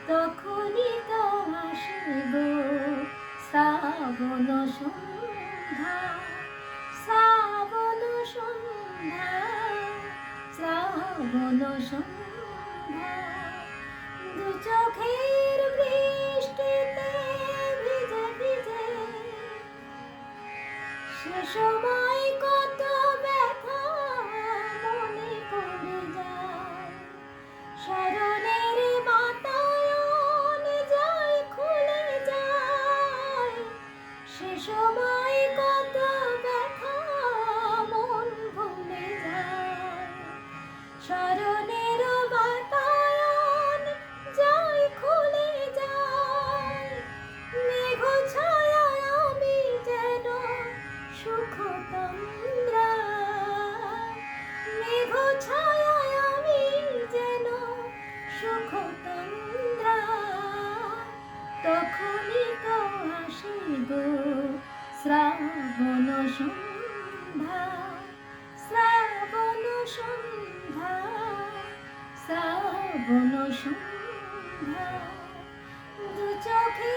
তখনই তো আসিব শ্রাবণ সন্ধ্যা, শ্রাবণ সন্ধ্যা, শ্রাবণ সন্ধ্যা। দু চোখের বৃষ্টিতে ভিজে ভিজে সে সময় কত ব্যথা মনে পড়ে যায়। স্মরণের বাতায়ন যায় খুলে যায়, সে সময় কত ব্যথা মন ভুলে যায়। স্মরণের বাতায়ন যায় খুলে যায়, মেঘ ছায়ায় আমি যেন সুখতন্দ্রা, মেঘ ছায়ায় আমি যেন সুখতন্দ্রা। তখনই তো আসিব শ্রাবণ সন্ধ্যা, শ্রাবণ সন্ধ্যা, শ্রাবণ সন্ধ্যা। দু চোখে